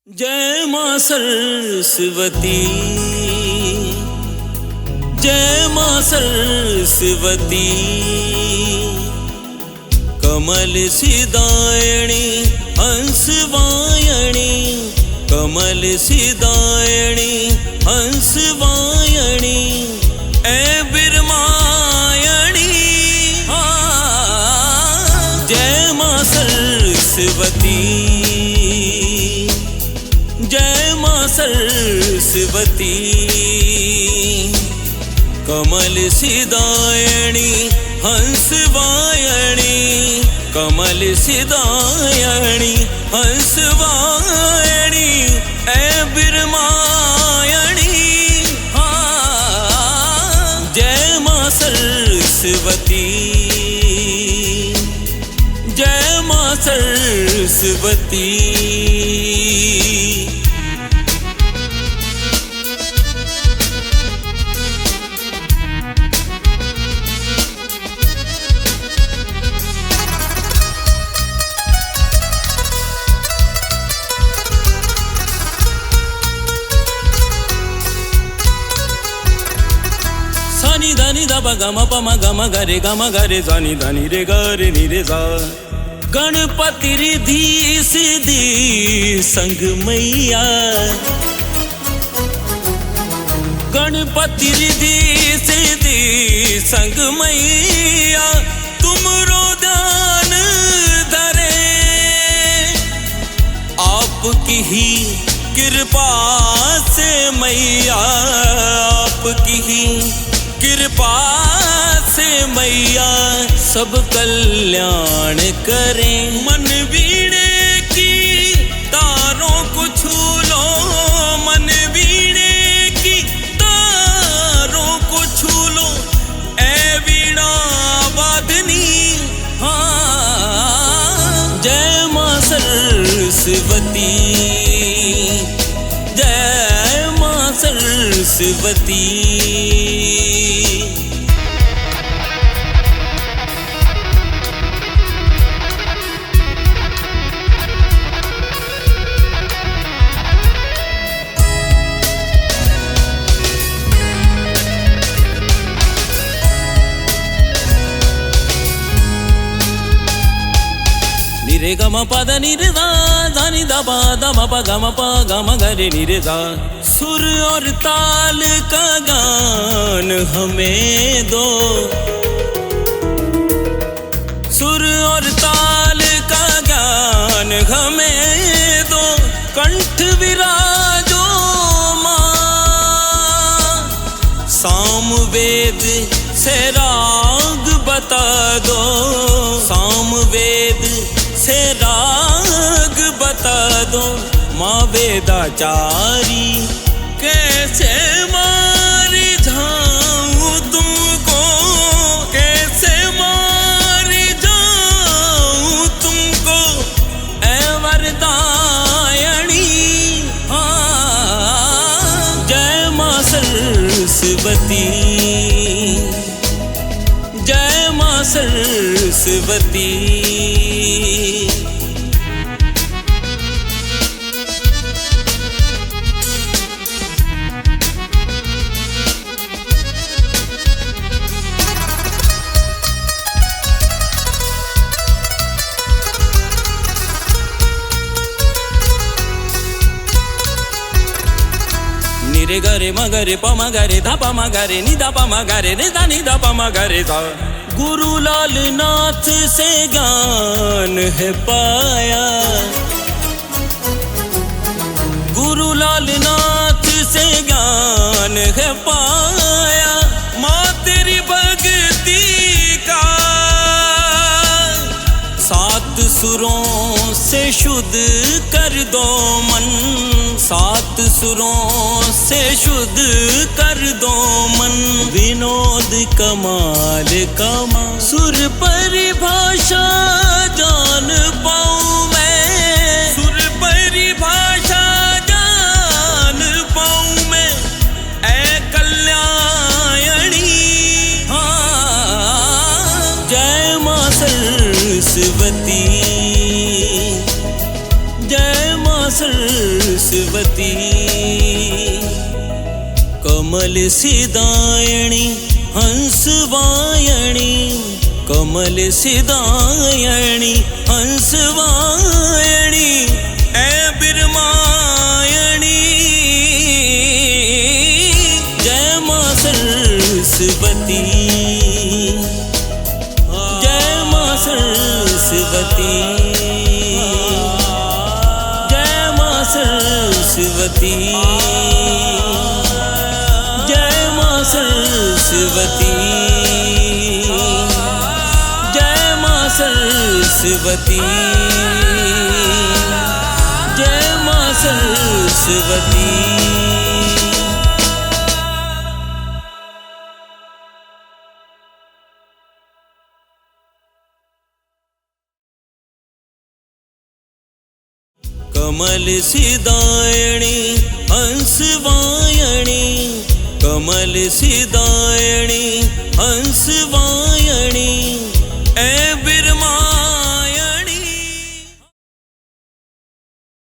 जय मां सरस्वती, जय मां सरस्वती। कमल सिदायणी हंसवायणी, कमल सिदायणी हंसवायणी, ऐ बिरमायणी। जय मां सरस्वती, जय मां सरस्वती। कमल सिदायणी हंसवायणी, कमल सिदायणी हंसवायणी, ऐ बिरमायणी। जय मां सरस्वती, जय मां सरस्वती। सानी दानी दा पा गा मा पा मा गा मा गा रे सानी दानी रे गा रे नी रे सा। गणपति रिधि सिद्धि संग मैया, गणपति रिधि सिद्धि संग मैया, तुमरो ध्यान धरे। आपकी ही कृपा से मैया, आपकी ही कृपा से मैया, सब कल्याण करें। मन वीणे की तारों को छू लो, मन वीणे की तारों को छू लो, ऐ वीणा वादनी। जय मां सरस्वती, जय मां सरस्वती। रे ग म प द नि रे दा धा नि दा पा दा म प ग म प ग म ग रे नि रे दा। सुर और ताल का गान हमें दो, सुर और ताल का गान हमें दो, कंठ विराजो मां। सामवेद से राग बता दो, सामवेद से राग बता दो, माँ वेदाचारी। कैसे मार जाऊं तुमको, कैसे मार जाऊं तुमको, ऐ वरदायणी। जय मां सरस्वती, जय मां सरस्वती। रे ग रे म ग रे प म ग रे धा प म ग रे नि धा प म ग रे रे धा नि धा प म ग रे धा। गुरु लाल नाथ से ज्ञान है पाया, गुरु लाल नाथ से ज्ञान है पाया, माँ तेरी भक्ति का सात सुरों से शुद्ध कर दो मन, सात सुरों से शुद्ध कर दो मन। विनोद कमाल कमा, सुर परिभाषा जान पाऊं मैं, सुर परिभाषा जान पाऊं मैं, ऐ कल्याणी। जय मां सरस्वती, जय मां सरस्वती। सरस्वती कमल सिदायणी हंसवायणी कमल सिदायणी हंसवायणी ऐ बिरमायणी जय मां सरस्वती जय मां सरस्वती जय मां सरस्वती जय मां सरस्वती जय मां सरस्वती जय मां सरस्वती। कमल सिदायणी हंसवायणी कमल सिदायणी हंसवायणी